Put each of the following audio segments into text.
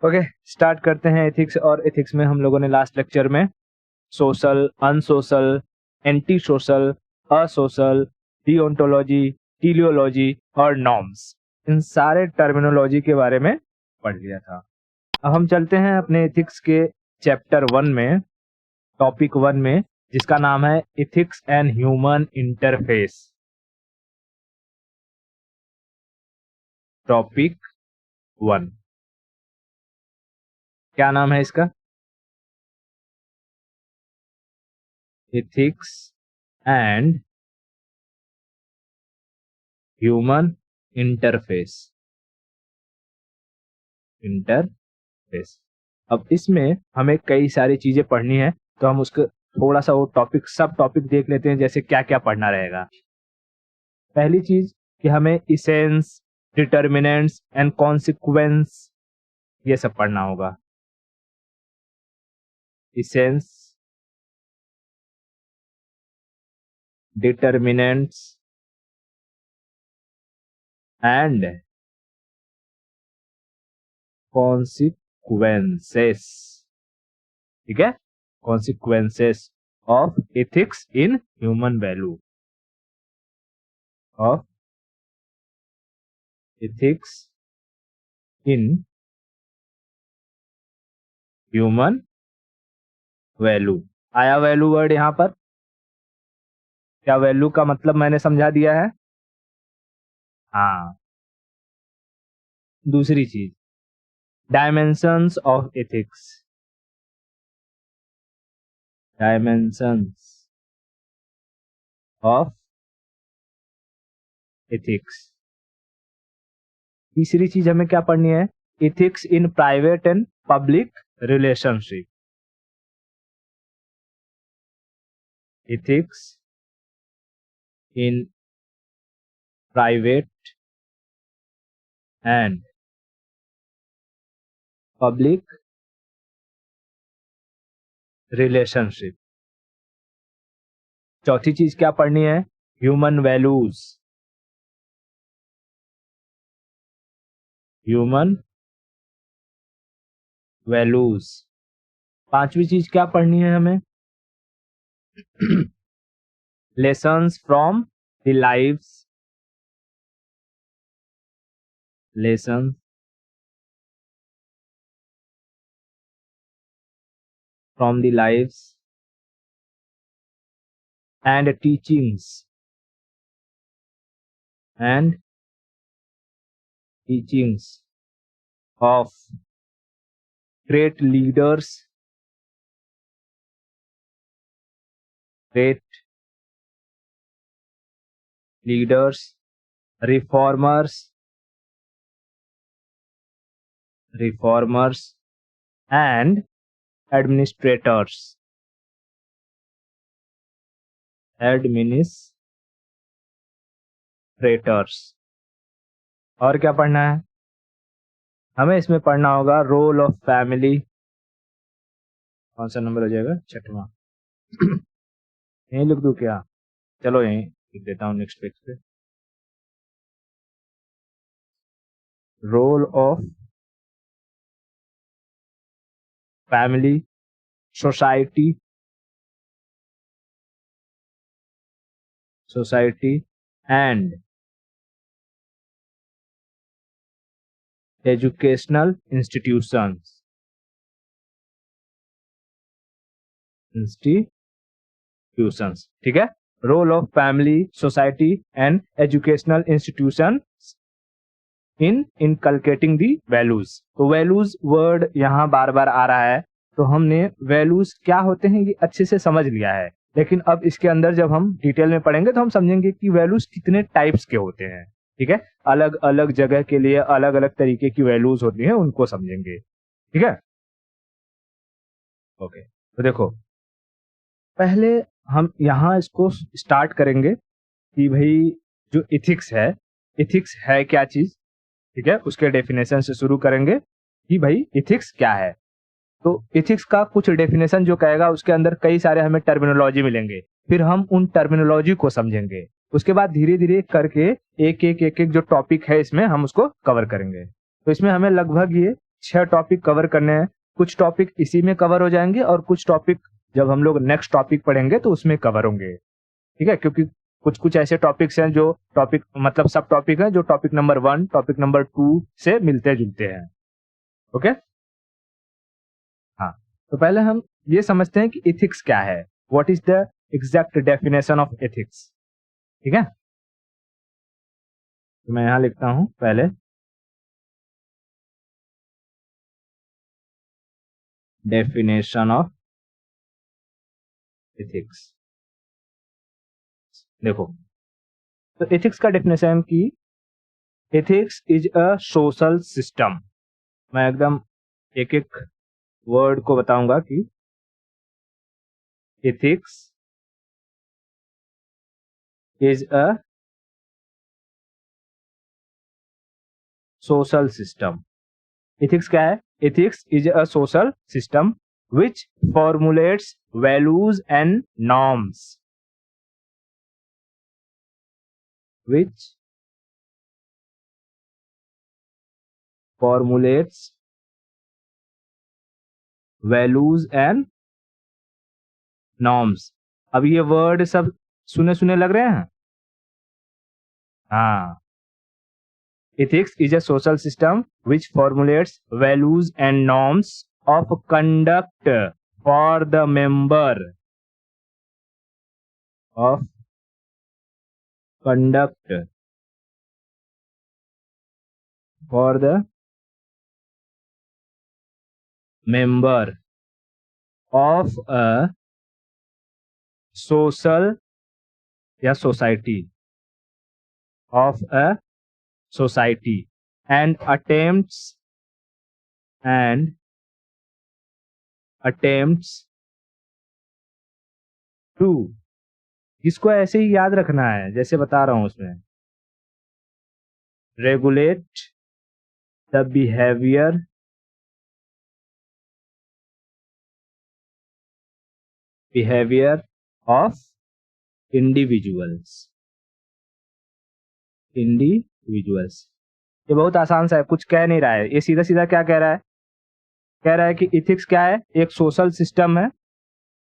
Okay, start करते हैं ethics. और एथिक्स में हम लोगों ने लास्ट लेक्चर में सोशल, अनसोशल, एंटी सोशल, असोशल, डिओन्टोलॉजी, टीलियोलॉजी और नॉर्म्स, इन सारे टर्मिनोलॉजी के बारे में पढ़ लिया था। अब हम चलते हैं अपने एथिक्स के चैप्टर 1 में, टॉपिक 1 में, जिसका नाम है ethics and human interface. Topic 1 क्या नाम है इसका? Ethics and human interface. अब इसमें हमें कई सारी चीजें पढ़नी है, तो हम उसको थोड़ा सा वो टॉपिक, सब टॉपिक देख लेते हैं, जैसे क्या क्या पढ़ना रहेगा। पहली चीज कि हमें इसेंस, डिटर्मिनेंट्स एंड कॉन्सिक्वेंस, ये सब पढ़ना होगा। Essence, determinants and consequences. ठीक है, consequences of ethics in human value, of ethics in human value. आया वैल्यू वर्ड यहां पर? क्या वैल्यू का मतलब मैंने समझा दिया है? हाँ। दूसरी चीज, dimensions of ethics. Dimensions of ethics. तीसरी चीज हमें क्या पढ़नी है? Ethics in private and public relationship. Ethics in private and public relationship. चौथी चीज क्या पढ़नी है? Human values. Human values. पांचवी चीज क्या पढ़नी है हमें? Lessons from the lives. Lessons from the lives and teachings of great leaders, reformers and administrators। और क्या पढ़ना है हमें? इसमें पढ़ना होगा रोल ऑफ फैमिली। कौन सा नंबर हो जाएगा? 6वां। यहीं लिख दूं क्या? चलो यहीं लिख देता हूं, नेक्स्ट पेज पे। Role of family, society and educational institutions. ठीक है, role of family, society and educational institution in inculcating the values. तो वैल्यूज वर्ड यहाँ बार बार आ रहा है, तो हमने वैल्यूज क्या होते हैं ये अच्छे से समझ लिया है, लेकिन अब इसके अंदर जब हम डिटेल में पढ़ेंगे तो हम समझेंगे कि वैल्यूज कितने टाइप्स के होते हैं। ठीक है, अलग अलग जगह के लिए अलग अलग तरीके की वैल्यूज होती हैं, उनको समझेंगे। ठीक है, ओके। तो देखो, पहले हम यहाँ इसको स्टार्ट करेंगे कि भाई जो एथिक्स है क्या चीज। ठीक है, उसके डेफिनेशन से शुरू करेंगे कि भाई एथिक्स क्या है। तो एथिक्स का कुछ डेफिनेशन जो कहेगा, उसके अंदर कई सारे हमें टर्मिनोलॉजी मिलेंगे, फिर हम उन टर्मिनोलॉजी को समझेंगे। उसके बाद धीरे धीरे करके एक एक जो टॉपिक है इसमें हम उसको कवर करेंगे। तो इसमें हमें लगभग ये 6 टॉपिक कवर करने हैं। कुछ टॉपिक इसी में कवर हो जाएंगे और कुछ टॉपिक जब हम लोग नेक्स्ट टॉपिक पढ़ेंगे तो उसमें कवर होंगे, ठीक है। क्योंकि कुछ कुछ ऐसे टॉपिक्स हैं जो टॉपिक मतलब सब टॉपिक है जो टॉपिक नंबर 1 टॉपिक नंबर 2 से मिलते जुलते हैं। ओके, हाँ, तो पहले हम ये समझते हैं कि एथिक्स क्या है, what is the exact definition of ethics, ठीक है। तो मैं यहां लिखता हूं पहले डेफिनेशन ऑफ एथिक्स। देखो, तो एथिक्स का डेफिनेशन की ethics is a social system. मैं एकदम एक एक वर्ड को बताऊंगा कि ethics is a social system. Ethics क्या है? Ethics is a social system which formulates values and norms, which formulates values and norms। अब ये वर्ड सब सुने सुने लग रहे हैं? हाँ, ethics is a social system which formulates values and norms of conduct for the member of conduct for the member of a social या society of a society and attempts to, इसको ऐसे ही याद रखना है जैसे बता रहा हूं उसमें, regulate the behaviour of individuals. ये बहुत आसान सा है, कुछ कह नहीं रहा है, ये सीधा सीधा क्या कह रहा है? कह रहा है कि इथिक्स क्या है? एक सोशल सिस्टम है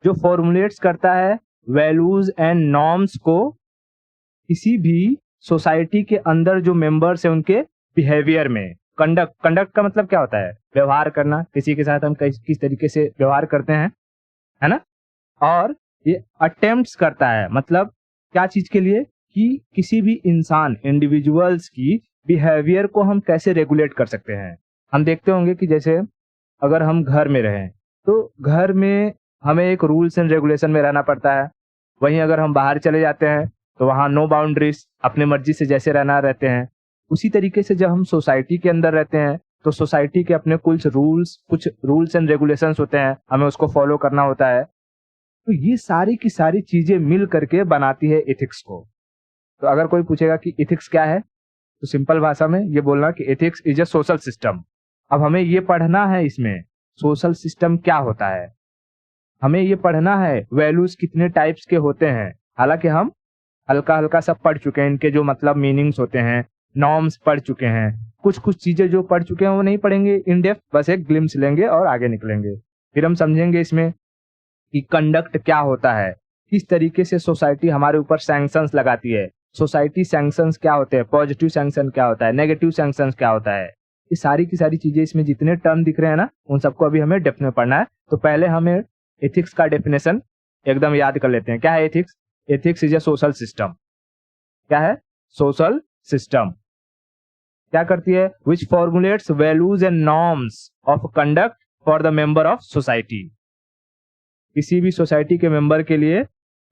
जो फॉर्मुलेट्स करता है वैल्यूज एंड नॉर्म्स को किसी भी सोसाइटी के अंदर जो मेंबर्स हैं उनके बिहेवियर में। कंडक्ट का मतलब क्या होता है? व्यवहार करना, किसी के साथ हम किस तरीके से व्यवहार करते हैं, है ना। और ये अटेम्प्ट्स करता है, मतलब क्या चीज के लिए? कि किसी भी इंसान इंडिविजुअल्स की बिहेवियर को हम कैसे रेगुलेट कर सकते हैं। हम देखते होंगे कि जैसे अगर हम घर में रहें तो घर में हमें एक रूल्स एंड रेगुलेशन में रहना पड़ता है। वहीं अगर हम बाहर चले जाते हैं तो वहाँ नो बाउंड्रीज, अपनी मर्जी से जैसे रहना रहते हैं। उसी तरीके से जब हम सोसाइटी के अंदर रहते हैं तो सोसाइटी के अपने कुछ रूल्स एंड रेगुलेशंस होते हैं, हमें उसको फॉलो करना होता है। तो ये सारी की सारी चीजें मिल करके बनाती है एथिक्स को। तो अगर कोई पूछेगा कि एथिक्स क्या है, तो सिंपल भाषा में ये बोलना कि ethics is a social system. अब हमें ये पढ़ना है इसमें सोशल सिस्टम क्या होता है, हमें ये पढ़ना है वैल्यूज कितने टाइप्स के होते हैं। हालांकि हम हल्का हल्का सब पढ़ चुके हैं, इनके जो मतलब मीनिंग्स होते हैं, नॉर्म्स पढ़ चुके हैं। कुछ कुछ चीजें जो पढ़ चुके हैं वो नहीं पढ़ेंगे इन डेप्थ, बस एक ग्लिम्स लेंगे और आगे निकलेंगे। फिर हम समझेंगे इसमें कि कंडक्ट क्या होता है, किस तरीके से सोसाइटी हमारे ऊपर सैंक्शंस लगाती है। सोसाइटी सैंक्शंस क्या होते हैं, पॉजिटिव सैंक्शन क्या होता है, नेगेटिव सैंक्शंस क्या होता है। ये सारी की सारी चीजें इसमें जितने टर्म दिख रहे हैं ना, उन सबको अभी हमें डेप्थ में पढ़ना है। तो पहले हमें एथिक्स का डेफिनेशन एकदम याद कर लेते हैं। क्या है ethics? Ethics is a social system. क्या है? Social system. क्या करती है? Which formulates values and norms of conduct for the member of society. किसी भी सोसाइटी के मेंबर के लिए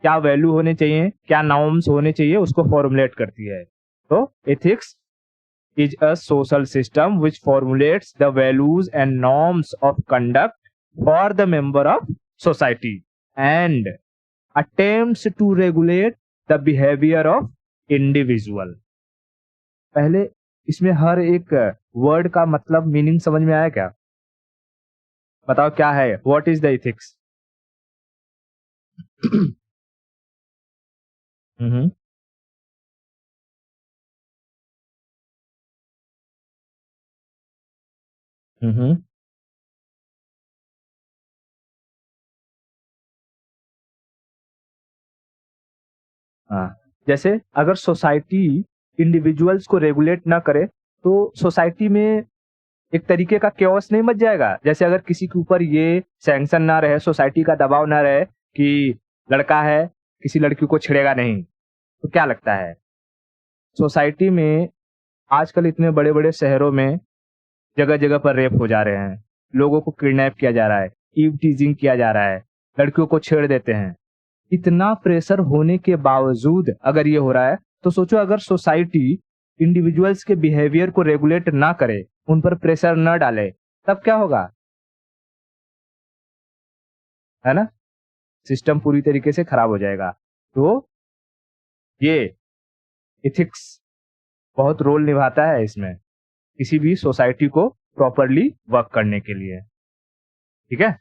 क्या वैल्यू होने चाहिए, क्या नॉर्म्स होने चाहिए, उसको फॉर्मुलेट करती है। तो ethics is a social system which formulates the values and norms of conduct for the member of society and attempts to regulate the behaviour of individual. पहले इसमें हर एक वर्ड का मतलब मीनिंग समझ में आया क्या? बताओ क्या है, व्हाट इज द एथिक्स? हम्म हम्म हाँ, जैसे अगर सोसाइटी इंडिविजुअल्स को रेगुलेट ना करे तो सोसाइटी में एक तरीके का केओस नहीं मच जाएगा। जैसे अगर किसी के ऊपर ये सैंक्शन ना रहे, सोसाइटी का दबाव ना रहे कि लड़का है किसी लड़की को छेड़ेगा नहीं, तो क्या लगता है सोसाइटी में आजकल इतने बड़े बड़े शहरों में जगह जगह पर रेप हो जा रहे हैं, लोगों को किडनैप किया जा रहा है, ईव टीजिंग किया जा रहा है, लड़कियों को छेड़ देते हैं। इतना प्रेशर होने के बावजूद अगर ये हो रहा है तो सोचो अगर सोसाइटी इंडिविजुअल्स के बिहेवियर को रेगुलेट ना करे, उन पर प्रेशर न डाले, तब क्या होगा, है ना? सिस्टम पूरी तरीके से खराब हो जाएगा। तो ये इथिक्स बहुत रोल निभाता है इसमें, किसी भी सोसाइटी को प्रॉपरली वर्क करने के लिए। ठीक है,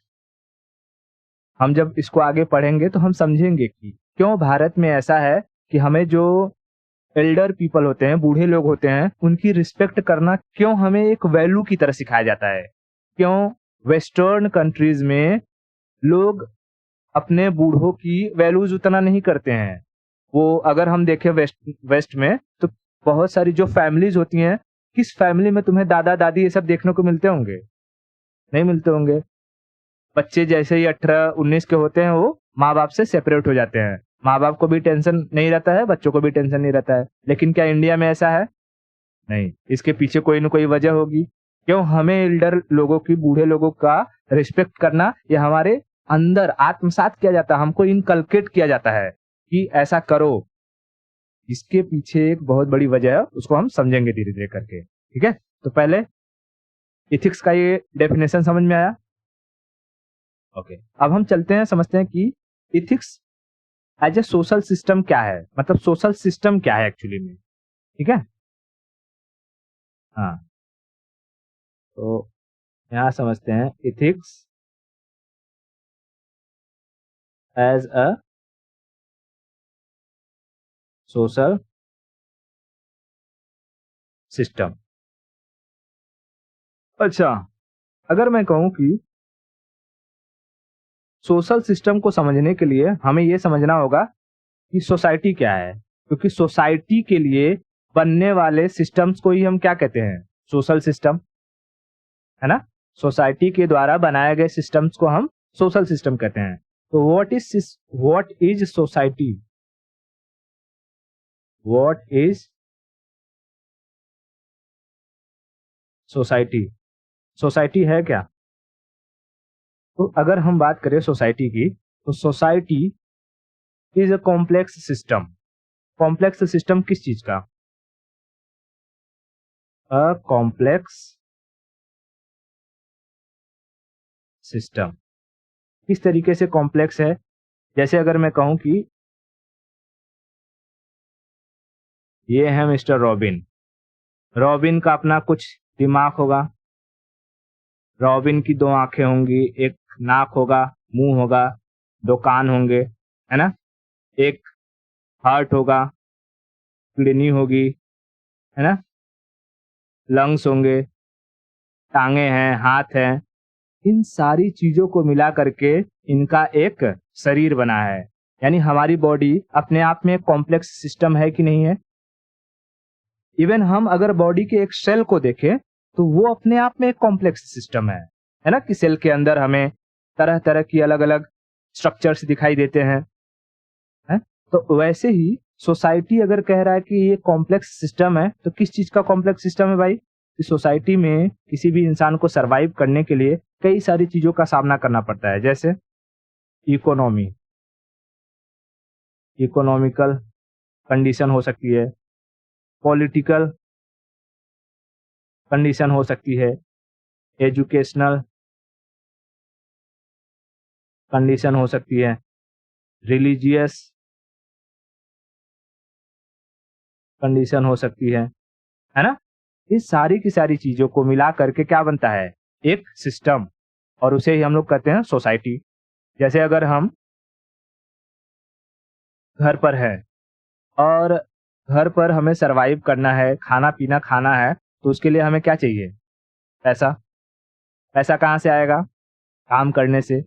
हम जब इसको आगे पढ़ेंगे तो हम समझेंगे कि क्यों भारत में ऐसा है कि हमें जो एल्डर पीपल होते हैं, बूढ़े लोग होते हैं, उनकी रिस्पेक्ट करना क्यों हमें एक वैल्यू की तरह सिखाया जाता है। क्यों वेस्टर्न कंट्रीज में लोग अपने बूढ़ों की वैल्यूज उतना नहीं करते हैं। वो अगर हम देखें वेस्ट में तो बहुत सारी जो फैमिलीज होती हैं, किस फैमिली में तुम्हें दादा दादी ये सब देखने को मिलते होंगे? नहीं मिलते होंगे। बच्चे जैसे ही 18-19 के होते हैं वो माँ बाप से सेपरेट हो जाते हैं। माँ बाप को भी टेंशन नहीं रहता है, बच्चों को भी टेंशन नहीं रहता है। लेकिन क्या इंडिया में ऐसा है? नहीं। इसके पीछे कोई ना कोई वजह होगी। क्यों हमें एल्डर लोगों की, बूढ़े लोगों का रिस्पेक्ट करना ये हमारे अंदर आत्मसात किया जाता है, हमको इनकलकेट किया जाता है कि ऐसा करो। इसके पीछे एक बहुत बड़ी वजह है, उसको हम समझेंगे धीरे धीरे करके। ठीक है, तो पहले इथिक्स का ये डेफिनेशन समझ में आया। ओके, अब हम चलते हैं, समझते हैं कि ethics as a social system क्या है, मतलब सोशल सिस्टम क्या है एक्चुअली में। ठीक है, हाँ, तो यहां समझते हैं ethics as a social system. अच्छा, अगर मैं कहूं कि सोशल सिस्टम को समझने के लिए हमें यह समझना होगा कि सोसाइटी क्या है, क्योंकि सोसाइटी के लिए बनने वाले सिस्टम्स को ही हम क्या कहते हैं, सोशल सिस्टम, है ना? सोसाइटी के द्वारा बनाए गए सिस्टम्स को हम सोशल सिस्टम कहते हैं। तो what is society? What is society? Society है क्या? तो अगर हम बात करें सोसाइटी की, तो society is a complex system. Complex system किस चीज का? A complex system. किस तरीके से कॉम्प्लेक्स है? जैसे अगर मैं कहूं कि ये है मिस्टर रॉबिन। रॉबिन का अपना कुछ दिमाग होगा, रॉबिन की 2 आंखें होंगी, एक नाक होगा, मुंह होगा, 2 कान होंगे, है ना? एक हार्ट होगा, किडनी होगी, है ना? लंग्स होंगे, टांगे हैं, हाथ हैं। इन सारी चीजों को मिला करके इनका एक शरीर बना है। यानी हमारी बॉडी अपने आप में एक कॉम्प्लेक्स सिस्टम है कि नहीं है? इवन हम अगर बॉडी के एक सेल को देखें तो वो अपने आप में एक कॉम्प्लेक्स सिस्टम है ना? कि सेल के अंदर हमें तरह तरह की अलग अलग स्ट्रक्चर्स दिखाई देते हैं, है? तो वैसे ही सोसाइटी अगर कह रहा है कि ये कॉम्प्लेक्स सिस्टम है, तो किस चीज का कॉम्प्लेक्स सिस्टम है भाई? कि सोसाइटी में किसी भी इंसान को सरवाइव करने के लिए कई सारी चीजों का सामना करना पड़ता है। जैसे इकोनॉमी, इकोनॉमिकल कंडीशन हो सकती है, पॉलिटिकल कंडीशन हो सकती है, एजुकेशनल कंडीशन हो सकती है, रिलीजियस कंडीशन हो सकती है ना? इस सारी की सारी चीजों को मिला करके क्या बनता है? एक सिस्टम, और उसे ही हम लोग कहते हैं सोसाइटी। जैसे अगर हम घर पर हैं और घर पर हमें सरवाइव करना है, खाना पीना खाना है, तो उसके लिए हमें क्या चाहिए? पैसा। पैसा कहाँ से आएगा? काम करने से।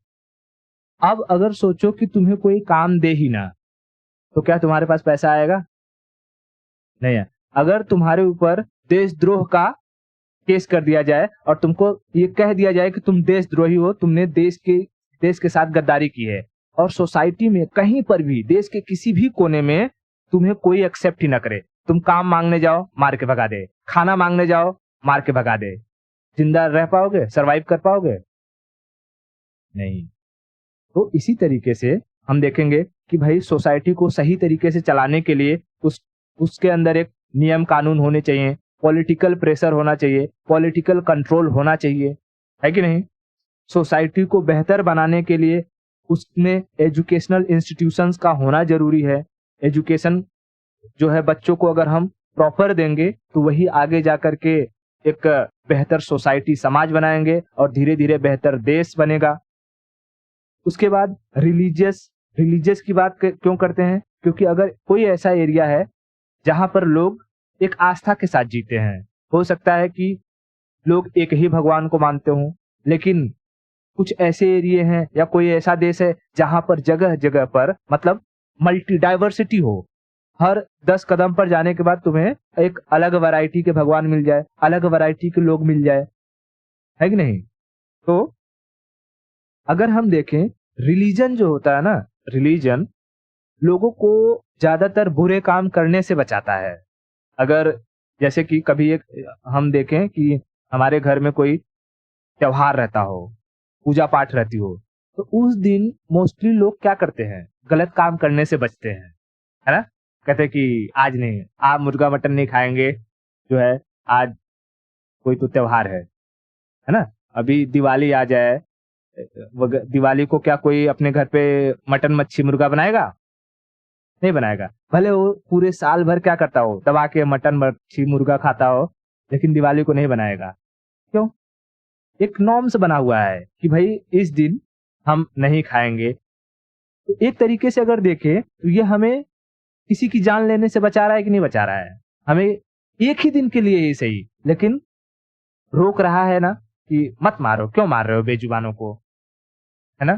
अब अगर सोचो कि तुम्हें कोई काम दे ही ना, तो क्या तुम्हारे पास पैसा आएगा? नहीं है। अगर तुम्हारे ऊपर देशद्रोह का केस कर दिया जाए और तुमको ये कह दिया जाए कि तुम देशद्रोही हो, तुमने देश के साथ गद्दारी की है, और सोसाइटी में कहीं पर भी, देश के किसी भी कोने में तुम्हें कोई एक्सेप्ट ही ना करे, तुम काम मांगने जाओ मार के भगा दे, खाना मांगने जाओ मार के भगा दे, जिंदा रह पाओगे? सरवाइव कर पाओगे? नहीं। तो इसी तरीके से हम देखेंगे कि भाई सोसाइटी को सही तरीके से चलाने के लिए उसके अंदर एक नियम कानून होने चाहिए, पॉलिटिकल प्रेशर होना चाहिए, पॉलिटिकल कंट्रोल होना चाहिए, है कि नहीं? सोसाइटी को बेहतर बनाने के लिए उसमें एजुकेशनल इंस्टीट्यूशंस का होना जरूरी है। एजुकेशन जो है बच्चों को अगर हम प्रॉपर देंगे तो वही आगे जा करके एक बेहतर सोसाइटी, समाज बनाएंगे और धीरे धीरे बेहतर देश बनेगा। उसके बाद रिलीजियस की बात क्यों करते हैं? क्योंकि अगर कोई ऐसा एरिया है जहां पर लोग एक आस्था के साथ जीते हैं, हो सकता है कि लोग एक ही भगवान को मानते हों, लेकिन कुछ ऐसे एरिया हैं या कोई ऐसा देश है जहां पर जगह जगह पर मतलब मल्टी डाइवर्सिटी हो, हर 10 कदम पर जाने के बाद तुम्हें एक अलग वैरायटी के भगवान मिल जाए, अलग वैरायटी के लोग मिल जाए, है कि नहीं? तो अगर हम देखें, रिलीजन जो होता है ना, रिलीजन लोगों को ज्यादातर बुरे काम करने से बचाता है। अगर जैसे कि कभी एक हम देखें कि हमारे घर में कोई त्योहार रहता हो, पूजा पाठ रहती हो, तो उस दिन मोस्टली लोग क्या करते हैं? गलत काम करने से बचते हैं, है ना? कहते हैं कि आज नहीं, आप मुर्गा मटन नहीं खाएंगे, जो है आज कोई तो त्योहार है ना? अभी दिवाली आ जाए, दिवाली को क्या कोई अपने घर पे मटन मच्छी मुर्गा बनाएगा? नहीं बनाएगा। भले वो पूरे साल भर क्या करता हो, दबा के मटन मच्छी मुर्गा खाता हो, लेकिन दिवाली को नहीं बनाएगा। क्यों? एक नॉर्म्स बना हुआ है कि भाई इस दिन हम नहीं खाएंगे। तो एक तरीके से अगर देखें तो ये हमें किसी की जान लेने से बचा रहा है कि नहीं बचा रहा है? हमें एक ही दिन के लिए ही सही, लेकिन रोक रहा है ना कि मत मारो, क्यों मार रहे हो बेजुबानों को, है ना?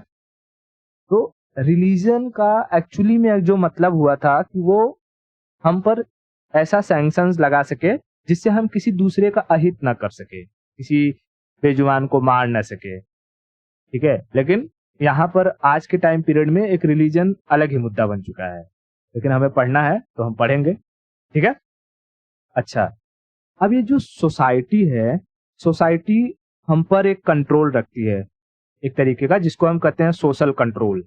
तो रिलीजन का एक्चुअली में जो मतलब हुआ था कि वो हम पर ऐसा सैंक्शंस लगा सके जिससे हम किसी दूसरे का अहित ना कर सके, किसी बेजुबान को मार ना सके, ठीक है? लेकिन यहाँ पर आज के टाइम पीरियड में एक रिलीजन अलग ही मुद्दा बन चुका है, लेकिन हमें पढ़ना है तो हम पढ़ेंगे, ठीक है? अच्छा, अब ये जो सोसाइटी है, सोसाइटी हम पर एक कंट्रोल रखती है एक तरीके का, जिसको हम कहते हैं सोशल कंट्रोल।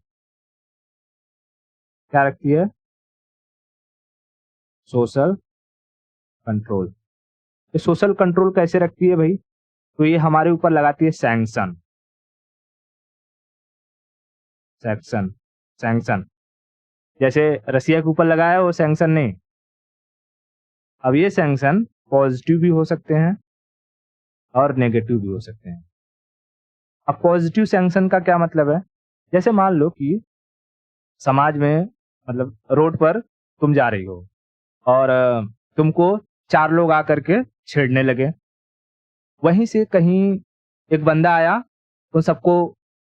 क्या रखती है? Social control. ये सोशल कंट्रोल कैसे रखती है भाई? तो ये हमारे ऊपर लगाती है सैंक्शन, सैंक्शन, सैंक्शन। जैसे रसिया के ऊपर लगाया वो सैंक्शन नहीं। अब ये सैंक्शन पॉजिटिव भी हो सकते हैं और नेगेटिव भी हो सकते हैं। अब पॉजिटिव सैंक्शन का क्या मतलब है? जैसे मान लो कि समाज में मतलब रोड पर तुम जा रही हो और तुमको 4 लोग आकर के छेड़ने लगे। वहीं से कहीं एक बंदा आया, तो सबको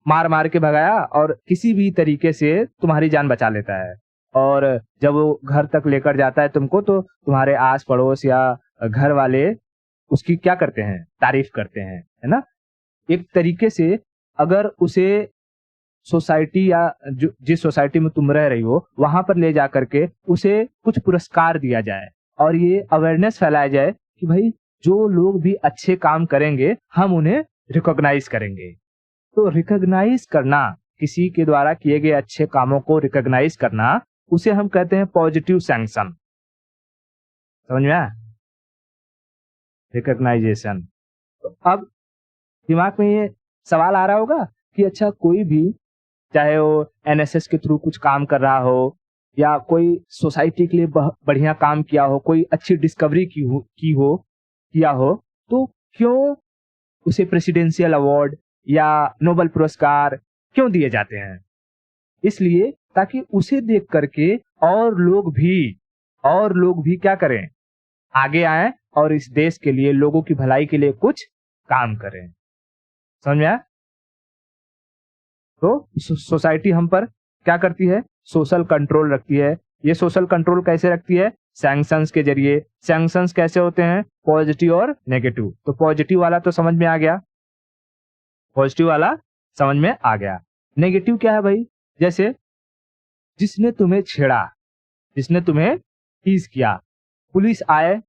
मार मार के भगाया और किसी भी तरीके से तुम्हारी जान बचा लेता है। और जब वो घर तक लेकर जाता है तुमको, तो तुम्हारे आस पड़ोस या घर वाले उसकी क्या करते हैं? तारीफ करते हैं, है ना? एक तरीके से अगर उसे सोसाइटी या जो जिस सोसाइटी में तुम रह रही हो वहां पर ले जा करके उसे कुछ पुरस्कार दिया जाए और ये अवेयरनेस फैलाया जाए कि भाई जो लोग भी अच्छे काम करेंगे हम उन्हें रिकॉग्नाइज करेंगे। तो रिकॉग्नाइज करना, किसी के द्वारा किए गए अच्छे कामों को रिकॉग्नाइज करना, उसे हम कहते हैं पॉजिटिव सैंक्शन। समझ में आया? रिकॉग्नाइजेशन। तो अब दिमाग में ये सवाल आ रहा होगा कि अच्छा, कोई भी चाहे वो एनएसएस के थ्रू कुछ काम कर रहा हो या कोई सोसाइटी के लिए बढ़िया काम किया हो, कोई अच्छी डिस्कवरी किया हो, तो क्यों उसे प्रेसिडेंशियल अवार्ड या नोबेल पुरस्कार क्यों दिए जाते हैं? इसलिए ताकि उसे देख करके और लोग भी क्या करें? आगे आए और इस देश के लिए, लोगों की भलाई के लिए कुछ काम करें। समझ में आया? तो सोसाइटी हम पर क्या करती है? सोशल कंट्रोल रखती है। ये सोशल कंट्रोल कैसे रखती है? सैंक्शंस के जरिए। सैंक्शंस कैसे होते हैं? पॉजिटिव और नेगेटिव। तो पॉजिटिव वाला तो समझ में आ गया, पॉजिटिव वाला समझ में आ गया। नेगेटिव क्या है भाई? जैसे जिसने तुम्हें छेड़ा, जिसने तुम्हें टीज किया, पुलिस आए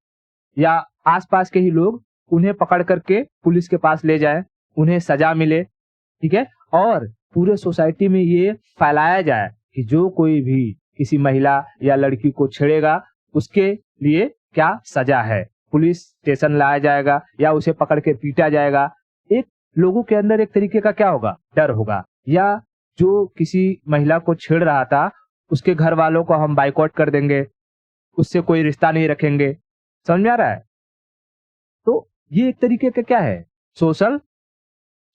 या आसपास के ही लोग उन्हें पकड़ करके पुलिस के पास ले जाए, उन्हें सजा मिले, ठीक है, और पूरे सोसाइटी में ये फैलाया जाए कि जो कोई भी किसी महिला या लड़की को छेड़ेगा उसके लिए क्या सजा है, पुलिस स्टेशन लाया जाएगा या उसे पकड़ के पीटा जाएगा। एक लोगों के अंदर एक तरीके का क्या होगा? डर होगा। या जो किसी महिला को छेड़ रहा था उसके घर वालों को हम बाइकआउट कर देंगे, उससे कोई रिश्ता नहीं रखेंगे। समझ में आ रहा है? तो ये एक तरीके का क्या है? सोशल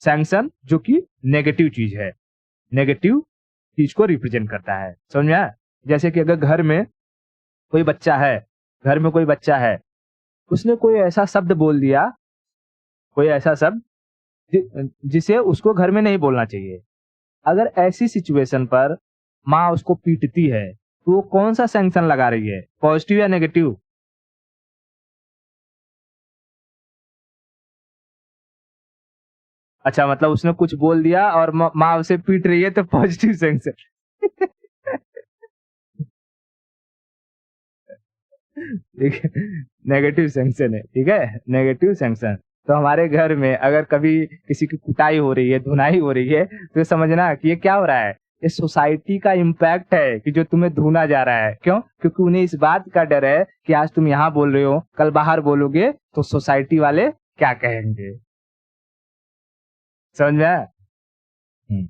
सैंक्शन, जो कि नेगेटिव चीज है, नेगेटिव चीज को रिप्रेजेंट करता है। समझ में आया? जैसे कि अगर घर में कोई बच्चा है, घर में कोई बच्चा है, उसने कोई ऐसा शब्द बोल दिया, कोई ऐसा शब्द जिसे उसको घर में नहीं बोलना चाहिए। अगर ऐसी सिचुएशन पर माँ उसको पीटती है तो वो कौन सा सैंक्शन लगा रही है? पॉजिटिव या नेगेटिव? अच्छा, मतलब उसने कुछ बोल दिया और माँ उसे पीट रही है तो पॉजिटिव सैंक्शन। ठीक है, नेगेटिव सैंक्शन है। ठीक है, नेगेटिव सैंक्शन। तो हमारे घर में अगर कभी किसी की कुटाई हो रही है, धुनाई हो रही है, तो समझना कि ये क्या हो रहा है? ये सोसाइटी का इम्पैक्ट है कि जो तुम्हें धुना जा रहा है। क्यों? क्योंकि उन्हें इस बात का डर है कि आज तुम यहाँ बोल रहे हो, कल बाहर बोलोगे तो सोसाइटी वाले क्या कहेंगे। समझ में आया? हम्म।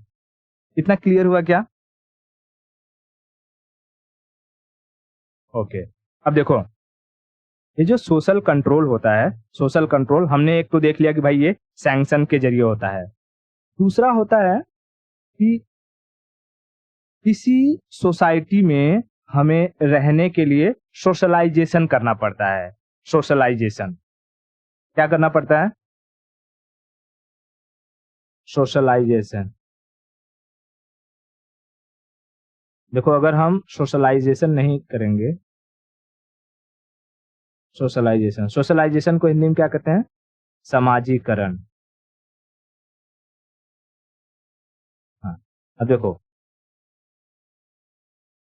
इतना क्लियर हुआ क्या? ओके। अब देखो, ये जो सोशल कंट्रोल होता है, सोशल कंट्रोल हमने एक तो देख लिया कि भाई ये सैंक्शन के जरिए होता है। दूसरा होता है कि किसी सोसाइटी में हमें रहने के लिए सोशलाइजेशन करना पड़ता है। सोशलाइजेशन क्या करना पड़ता है? सोशलाइजेशन। देखो, अगर हम सोशलाइजेशन नहीं करेंगे, सोशलाइजेशन, सोशलाइजेशन को हिंदी में क्या कहते हैं? समाजीकरण। हाँ, अब देखो,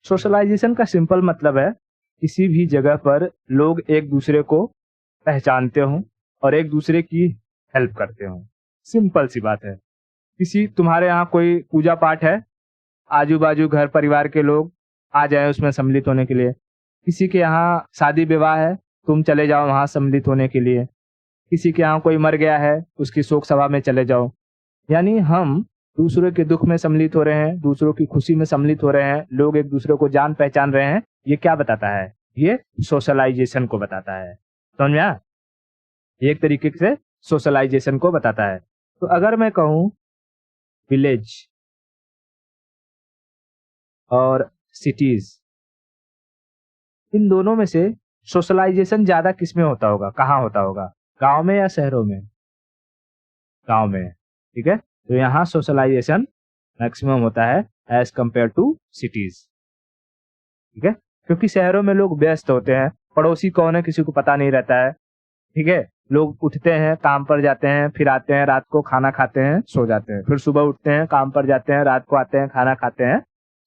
सोशलाइजेशन का सिंपल मतलब है किसी भी जगह पर लोग एक दूसरे को पहचानते हों और एक दूसरे की हेल्प करते हों। सिंपल सी बात है। किसी तुम्हारे यहाँ कोई पूजा पाठ है, आजू बाजू घर परिवार के लोग आ जाए उसमें सम्मिलित होने के लिए। किसी के यहाँ शादी विवाह है, तुम चले जाओ वहां सम्मिलित होने के लिए। किसी के यहाँ कोई मर गया है, उसकी शोक सभा में चले जाओ। यानी हम दूसरों के दुख में सम्मिलित हो रहे हैं, दूसरों की खुशी में सम्मिलित हो रहे हैं, लोग एक दूसरे को जान पहचान रहे हैं। ये क्या बताता है? ये सोशलाइजेशन को बताता है। समझ में आया? ये एक तरीके से सोशलाइजेशन को बताता है। तो अगर मैं कहूँ विलेज और सिटीज, इन दोनों में से सोशलाइजेशन ज्यादा किस में होता होगा? कहाँ होता होगा? गांव में या शहरों में? गांव में। ठीक है, तो यहाँ सोशलाइजेशन मैक्सिमम होता है एज कंपेयर टू सिटीज। ठीक है, क्योंकि शहरों में लोग व्यस्त होते हैं, पड़ोसी कौन है किसी को पता नहीं रहता है। ठीक है, लोग उठते हैं, काम पर जाते हैं, फिर आते हैं, रात को खाना खाते हैं, सो जाते हैं, फिर सुबह उठते हैं, काम पर जाते हैं, रात को आते हैं, खाना खाते हैं,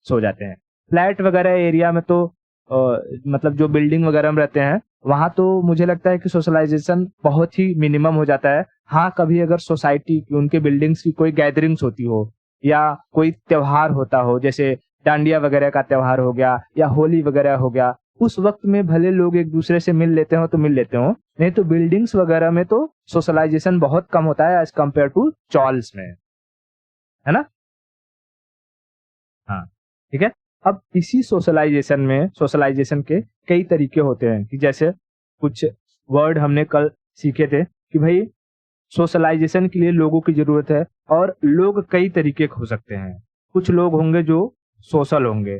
सो जाते हैं। फ्लैट वगैरह एरिया में तो मतलब जो बिल्डिंग वगैरह में रहते हैं, वहां तो मुझे लगता है कि सोशलाइजेशन बहुत ही मिनिमम हो जाता है। हाँ, कभी अगर सोसाइटी की, उनके बिल्डिंग्स की कोई गैदरिंग्स होती हो या कोई त्योहार होता हो, जैसे डांडिया वगैरह का त्योहार हो गया या होली वगैरह हो गया, उस वक्त में भले लोग एक दूसरे से मिल लेते हो तो मिल लेते हो, नहीं तो बिल्डिंग्स वगैरह में तो सोशलाइजेशन बहुत कम होता है एज कम्पेयर टू चॉल्स में। है ना? हाँ, ठीक है। अब इसी सोशलाइजेशन में, सोशलाइजेशन के कई तरीके होते हैं कि जैसे कुछ वर्ड हमने कल सीखे थे कि भाई सोशलाइजेशन के लिए लोगों की जरूरत है और लोग कई तरीके के हो सकते हैं। कुछ लोग होंगे जो सोशल होंगे,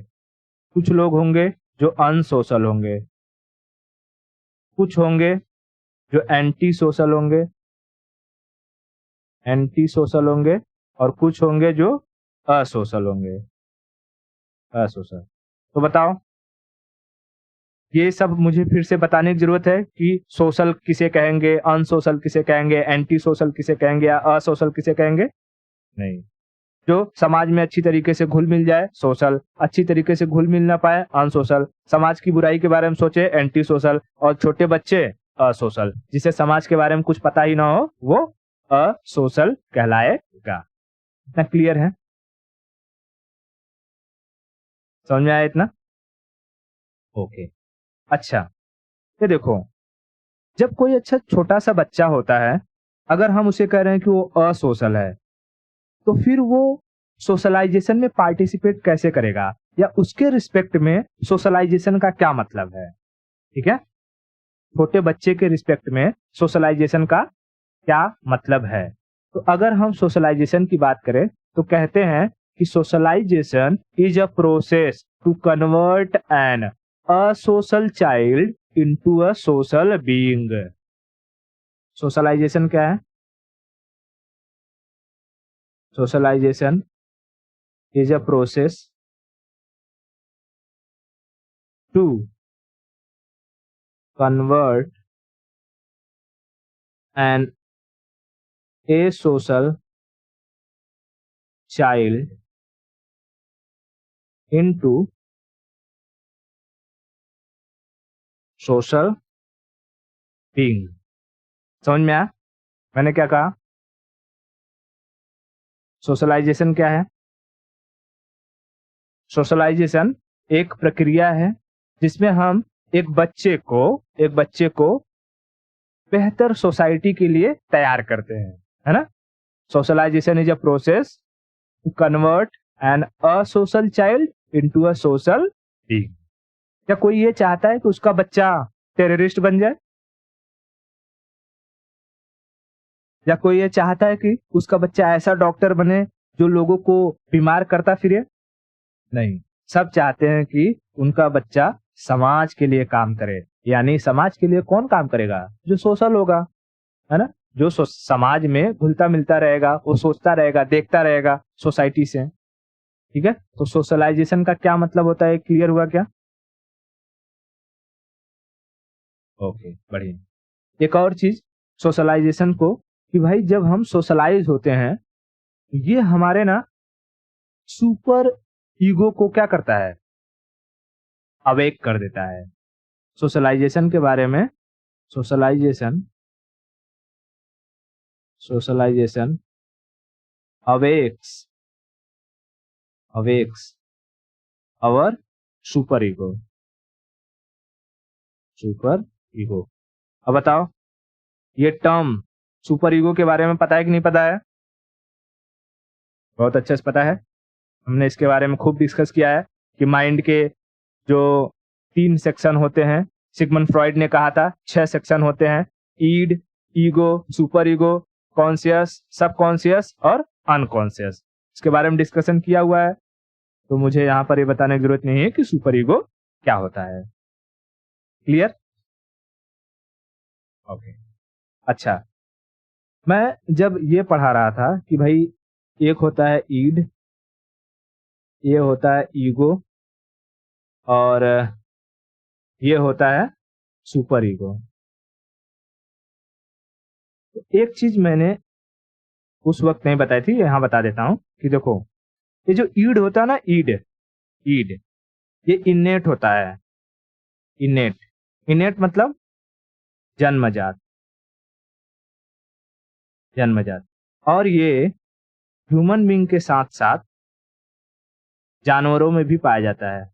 कुछ लोग होंगे जो अनसोशल होंगे, कुछ होंगे जो एंटी सोशल होंगे, एंटी सोशल होंगे, और कुछ होंगे जो असोशल होंगे, असोशल। तो बताओ ये सब मुझे फिर से बताने की जरूरत है कि सोशल किसे कहेंगे, अनसोशल किसे कहेंगे, एंटी सोशल किसे कहेंगे या असोशल किसे कहेंगे? नहीं। जो समाज में अच्छी तरीके से घुल मिल जाए सोशल, अच्छी तरीके से घुल मिल ना पाए अनसोशल, समाज की बुराई के बारे में सोचे एंटी सोशल, और छोटे बच्चे असोशल, जिसे समाज के बारे में कुछ पता ही ना हो वो असोशल कहलाएगा। इतना क्लियर है? समझ में आया इतना? ओके। अच्छा, ये देखो, जब कोई अच्छा छोटा सा बच्चा होता है, अगर हम उसे कह रहे हैं कि वो असोशल है, तो फिर वो सोशलाइजेशन में पार्टिसिपेट कैसे करेगा, या उसके रिस्पेक्ट में सोशलाइजेशन का क्या मतलब है? ठीक है, छोटे बच्चे के रिस्पेक्ट में सोशलाइजेशन का क्या मतलब है? तो अगर हम सोशलाइजेशन की बात करें तो कहते हैं कि socialization is a process to convert an asocial child into a social being. Socialization क्या है? Socialization is a process to convert an asocial child into social being। समझ में आया मैंने क्या कहा? सोशलाइजेशन क्या है? सोशलाइजेशन एक प्रक्रिया है जिसमें हम एक बच्चे को बेहतर सोसाइटी के लिए तैयार करते हैं, है ना? Socialization is a process to convert an asocial child into a social being. क्या कोई ये चाहता है कि उसका बच्चा टेररिस्ट बन जाए? या कोई ये चाहता है कि उसका बच्चा ऐसा डॉक्टर बने जो लोगों को बीमार करता फिरे? नहीं। सब चाहते हैं कि उनका बच्चा समाज के लिए काम करे। यानी समाज के लिए कौन काम करेगा? जो सोशल होगा, है ना? जो समाज में घुलता मिलता रहेगा, वो सोचता रहेगा, देखता रहेगा सोसाइटी से। ठीक है, तो सोशलाइजेशन का क्या मतलब होता है, क्लियर हुआ क्या? ओके, बढ़िया। एक और चीज सोशलाइजेशन को, कि भाई जब हम सोशलाइज होते हैं, ये हमारे ना सुपर ईगो को क्या करता है? अवेक कर देता है। सोशलाइजेशन के बारे में, सोशलाइजेशन सोशलाइजेशन अवेक्स अवेक्स अवर सुपर ईगो। अब बताओ, ये टर्म सुपर ईगो के बारे में पता है कि नहीं पता है? बहुत अच्छे से पता है। हमने इसके बारे में खूब डिस्कस किया है कि माइंड के जो 3 सेक्शन होते हैं, सिगमंड फ्रॉइड ने कहा था 6 सेक्शन होते हैं: id, ego, super ego, conscious, subconscious और अनकॉन्शियस। इसके बारे में डिस्कशन किया हुआ है, तो मुझे यहाँ पर ये बताने की जरूरत नहीं है कि सुपर ईगो क्या होता है। क्लियर? ओके। अच्छा, मैं जब ये पढ़ा रहा था कि भाई एक होता है ईड, ये होता है ईगो, और ये होता है सुपर ईगो। तो एक चीज मैंने उस वक्त नहीं बताई थी, यहाँ बता देता हूं कि देखो, ये जो ईड होता है ना, ईड ईड ये इनेट होता है। इनेट इनेट मतलब जन्मजात, जन्मजात। और ये ह्यूमन बीइंग के साथ साथ जानवरों में भी पाया जाता है,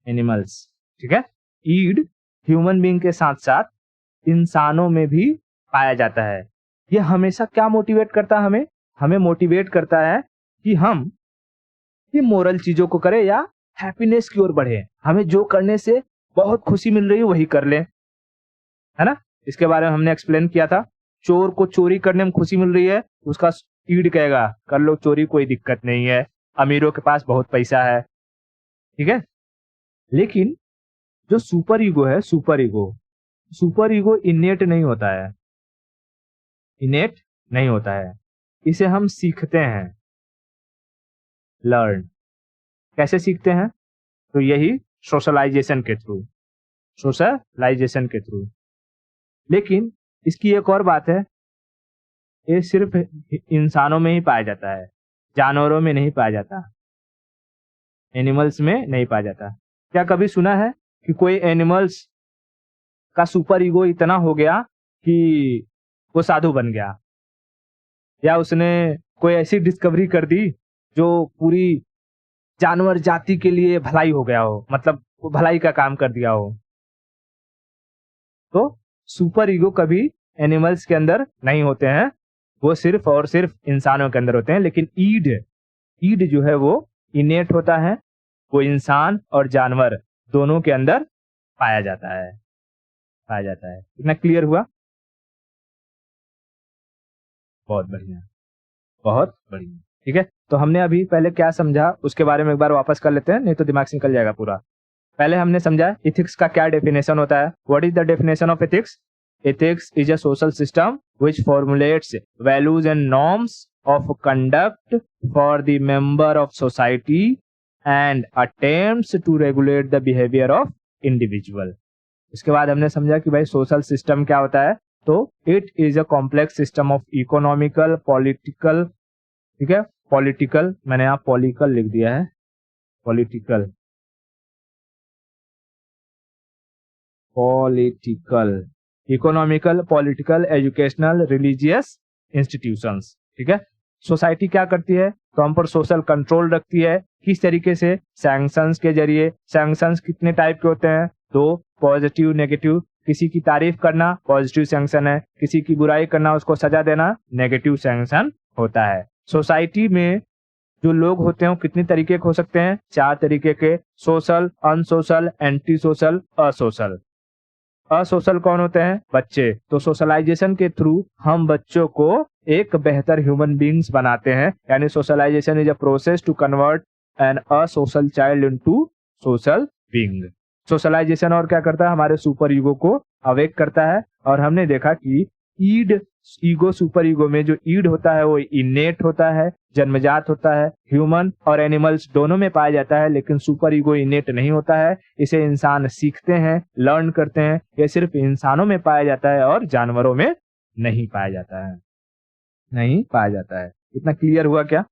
एनिमल्स। ठीक है, ईड ह्यूमन बीइंग के साथ साथ इंसानों में भी पाया जाता है। ये हमेशा क्या मोटिवेट करता है? हमें मोटिवेट करता है कि हम ये मोरल चीजों को करें या हैप्पीनेस की ओर बढ़े। हमें जो करने से बहुत खुशी मिल रही है वही कर लें, है ना? इसके बारे में हमने एक्सप्लेन किया था। चोर को चोरी करने में खुशी मिल रही है, उसका ईड कहेगा कर लो चोरी, कोई दिक्कत नहीं है, अमीरों के पास बहुत पैसा है। ठीक है, लेकिन जो सुपर ईगो है, सुपर ईगो इनेट नहीं होता है, इनेट नहीं होता है। इसे हम सीखते हैं, लर्न। कैसे सीखते हैं? तो यही सोशलाइजेशन के थ्रू, सोशलाइजेशन के थ्रू। लेकिन इसकी एक और बात है, ये सिर्फ इंसानों में ही पाया जाता है, जानवरों में नहीं पाया जाता, एनिमल्स में नहीं पाया जाता। क्या कभी सुना है कि कोई एनिमल्स का सुपर ईगो इतना हो गया कि वो साधु बन गया, या उसने कोई ऐसी डिस्कवरी कर दी जो पूरी जानवर जाति के लिए भलाई हो गया हो, मतलब वो भलाई का काम कर दिया हो? तो सुपर ईगो कभी एनिमल्स के अंदर नहीं होते हैं, वो सिर्फ और सिर्फ इंसानों के अंदर होते हैं। लेकिन ईड जो है वो इनेट होता है, वो इंसान और जानवर दोनों के अंदर पाया जाता है। इतना क्लियर हुआ? बहुत बढ़िया, बहुत बढ़िया। ठीक है, तो हमने अभी पहले क्या समझा उसके बारे में एक बार वापस कर लेते हैं, नहीं तो दिमाग से निकल जाएगा पूरा। पहले हमने समझा इथिक्स का क्या डेफिनेशन होता है। What is the definition of ethics? Ethics is a social system which formulates values and norms of conduct for the member of society and attempts to regulate the behavior of individual. इसके बाद हमने समझा कि भाई social system क्या होता है। तो it is a complex system of economical, political, ठीक है, पॉलिटिकल, मैंने यहाँ पॉलिटिकल लिख दिया है, political, economical, political, educational, religious institutions. ठीक है, सोसाइटी क्या करती है? तो हम पर सोशल कंट्रोल रखती है। किस तरीके से? सैंक्शंस के जरिए। सैंक्शंस कितने टाइप के होते हैं? दो, पॉजिटिव, नेगेटिव। किसी की तारीफ करना पॉजिटिव सैंक्शन है, किसी की बुराई करना, उसको सजा देना नेगेटिव सैंक्शन होता है। सोसाइटी में जो लोग होते हैं वो कितने तरीके के हो सकते हैं? 4 तरीके के, सोशल, अनसोशल, एंटी सोशल, असोशल। असोशल कौन होते हैं? बच्चे। तो सोशलाइजेशन के थ्रू हम बच्चों को एक बेहतर ह्यूमन बींग्स बनाते हैं, यानी socialization is a process to convert an asocial child into social being. Socialization और क्या करता है? हमारे सुपर ईगो को अवेक करता है। और हमने देखा कि ईगो, सुपर ईगो में जो ईड होता है वो इनेट होता है, जन्मजात होता है। ह्यूमन और एनिमल्स दोनों में पाया जाता है, लेकिन सुपर ईगो इनेट नहीं होता है, इसे इंसान सीखते हैं, लर्न करते हैं। ये सिर्फ इंसानों में पाया जाता है और जानवरों में नहीं पाया जाता है, नहीं पाया जाता है। इतना क्लियर हुआ क्या?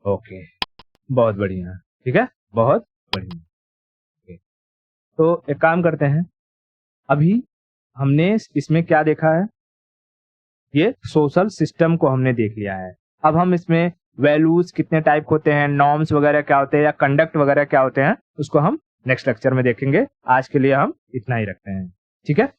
ओके, बहुत बढ़िया। ठीक है, बहुत बढ़िया। तो एक काम करते हैं, अभी हमने इसमें क्या देखा है? ये सोशल सिस्टम को हमने देख लिया है। अब हम इसमें वैल्यूज कितने टाइप होते हैं, नॉर्म्स वगैरह क्या होते हैं, या कंडक्ट वगैरह क्या होते हैं, उसको हम नेक्स्ट लेक्चर में देखेंगे। आज के लिए हम इतना ही रखते हैं। ठीक है।